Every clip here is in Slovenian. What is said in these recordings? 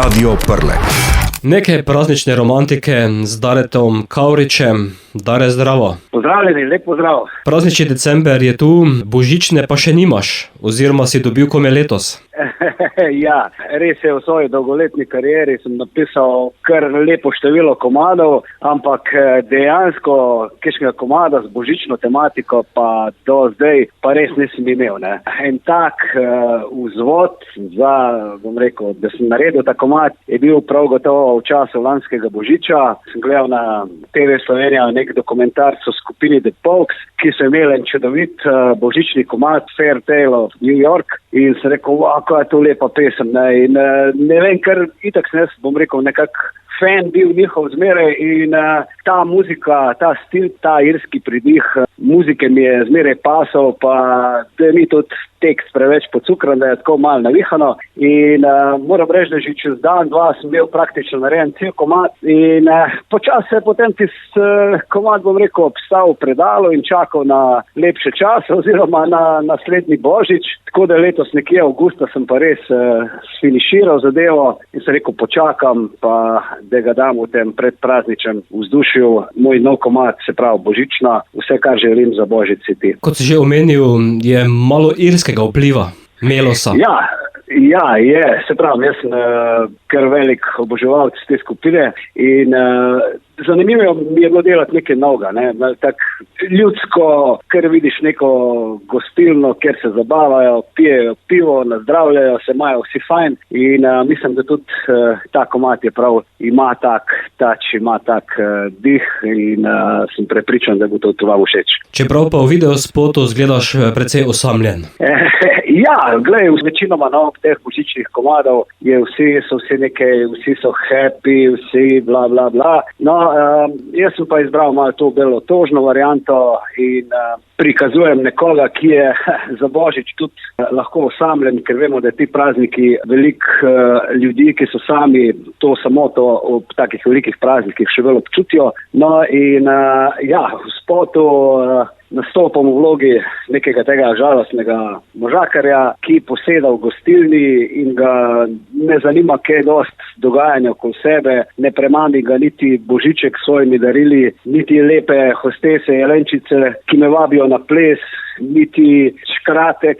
Radio Prlek. Nekaj praznične romantike z Daretom Kavričem. Dare, zdravo. Pozdravljeni, lep pozdrav. Praznični december je tu, božične pa še nimaš, oziroma si dobil kome letos. Ja, res je, v svoji dolgoletni karieri sem napisal kar lepo število komadov, ampak dejansko kakšnega komada z božično tematiko pa do zdaj pa res nisem imel. Ne. En tak vzvod za, bom rekel, da sem naredil ta komad, je bil prav gotovo v času lanskega božiča. Sem gledal na TV Slovenija nek dokumentarc o skupini The Pogues, ki so imeli en čudovit božični komad Fair Tale of New York in sem rekel, kako je to lepa pesem. Ne, in ne vem, kar itak sem jaz, bom rekel, nekako fan bil njihov zmeraj in ta muzika, ta stil, ta irski pridih muzike mi je zmeraj pasal, pa da ni tudi tekst preveč pocukran, da je tako malo navihano in moram reči, da že čez dan, dva sem bil praktično narejen cel komad in počasi se je potem komad, bom rekel, obstal v predalu in čakal na lepše čase oziroma na naslednji božič, tako da letos nekje avgusta sem pa res sfiniširal zadevo in sem rekel, počakam pa da ga dam v tem predprazničnem vzdušju, moj nov komad, se pravi božična, vse kar želim za božič si ti. Kot si že omenil, je malo irskega vpliva, melosa. Ja, je, se pravi, jaz sem kar velik oboževalec te skupine in zanimivo mi je bilo delati nekaj novega, ne, tak ljudsko, ker vidiš neko gostilno, kjer se zabavajo, pijejo pivo, nazdravljajo, se imajo vsi fajn in mislim, da tudi ta komad je prav, ima tak tač, ima tak dih in sem prepričan, da bo to tudi vam všeč. Čeprav pa v videospotu zgledaš precej osamljen. Ja, glej, večinoma teh božičnih komadov so vsi nekaj, vsi so happy, vsi bla bla bla. No, jaz sem pa izbral malo to belo tožno varianto in prikazujem nekoga, ki je za božič tudi lahko osamljen, ker vemo, da ti prazniki veliko ljudi, ki so sami samo to ob takih velikih praznikih še bolj občutijo. No in ja, v spotu nastopam v vlogi nekega tega žalostnega možakarja, ki poseda v gostilni in ga ne zanima, kaj je dost dogajanja okoli sebe, ne premami ga niti božiček s svojimi darili, niti lepe hostese, jelenčice, ki me vabijo na ples, niti škratek,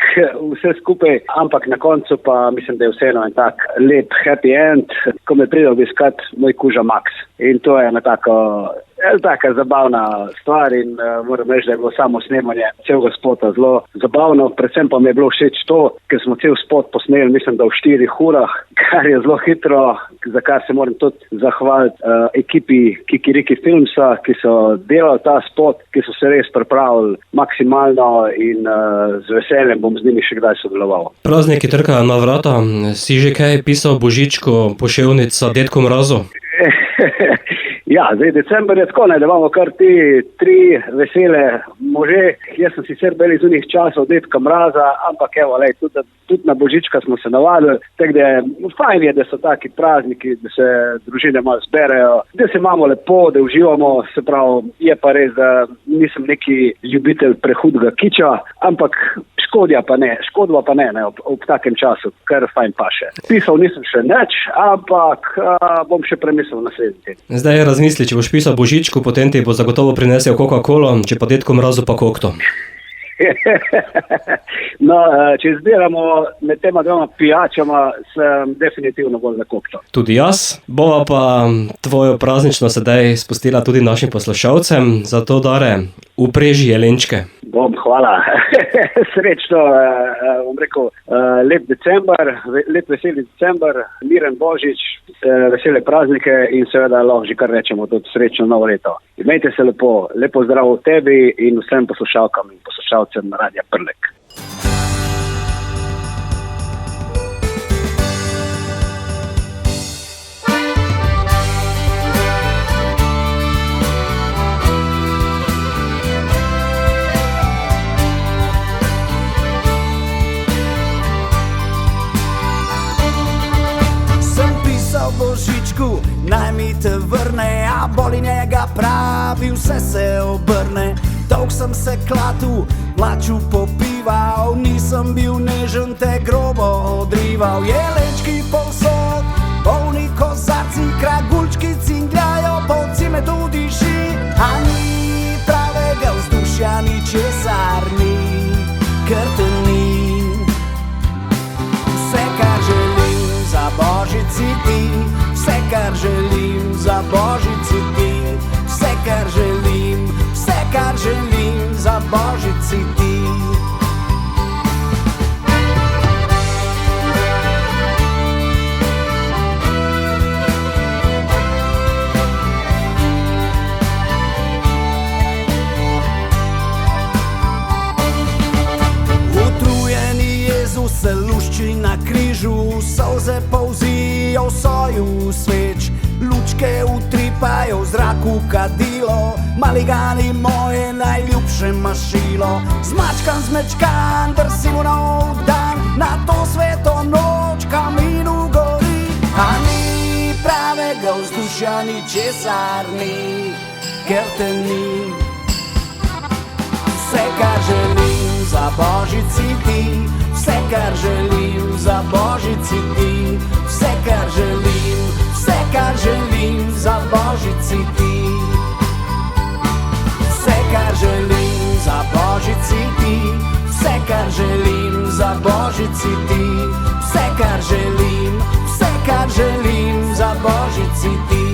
vse skupaj, ampak na koncu pa mislim, da je vseeno en tak lep happy end, ko me pride obiskat moj kuža Max. In to je ena taka zabavna stvar in moram reči, da je bilo samo snemanje celega spota zelo zabavno, predvsem pa mi je bilo všeč to, ker smo cel spot posneli, mislim, da v 4 urah, kar je zelo hitro, za kar se moram tudi zahvaliti ekipi Kikiriki Filmsa, ki so delali ta spot, ki so se res pripravili maksimalno in z veseljem bom z njimi še kdaj sodeloval. Prazniki trkajo na vrata, si že kaj pisal božičko, poševnica, detku Mrazu? Ja, zdaj december je tako, da imamo kar ti 3 vesele može. Jaz sem sicer bil iz unih časov detka Mraza, ampak evo, tudi na božička smo se navadili, tako da fajn je, da so taki prazniki, da se družine malo zberejo, da se imamo lepo, da uživamo, se pravi, je pa res, da nisem neki ljubitelj prehudega kiča, ampak škodva pa ne, ob takem času, kar fajn paše. Pisal nisem še nič, ampak bom še premislil naslednji teden. Zdaj razmisli, če boš pisal božičku, potem ti bo zagotovo prinesel Coca-Colo, če pa detku Mrazu pa kokto. No, če izbiramo med tema dvoma pijačama, sem definitivno bolj za kokto. Tudi jaz. Bova pa tvojo praznično sedaj spustila tudi našim poslušalcem, zato Dare, upreži jelenčke. Bom, hvala. Srečno, bom rekel, lep december, lep veseli december, miren božič, vesele praznike in seveda lahko že kar rečemo tudi srečno novo leto. Imejte se lepo, lepo zdravo tebi in vsem poslušalkam in poslušalcem Radia Prlek. Božičku, naj mi te vrne, a boli njega pravi, vse se obrne. Dolg sem se klatu, plaču popival, nisem bil nežen, te grobo odrival. Jelenčki povsod, polni steze polzijo v soju sveč, lučke utripajo v zraku kadilo, maligani moje najljubše mašilo. Zmačkan, zmečkan, drsim v nov dan, na to sveto noč kaminu gori. A ni pravega vzdušja, ni česar ni, ker te ni. Vse, kar želim za božici ti, vse, kar želim za božici ti, vse, kar želim, vse, kar želim za božici ti. Vse, kar želim za božici ti, vse, kar želim za božici ti, vse, kar želim, vse, kar želim za božici ti.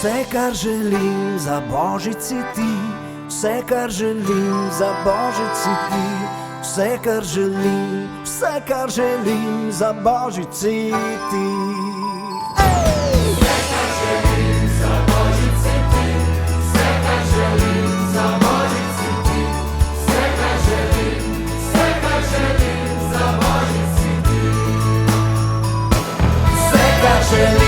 Vse, kar želim za božici ti, vse, kar želim za božici ti, vse, kar želim, vse, kar želim za božici ti. Vse, kar želim za božici ti, vse, kar želim za božici ti, vse, kar želim, vse, kar želim za božici ti. Vse, kar želim.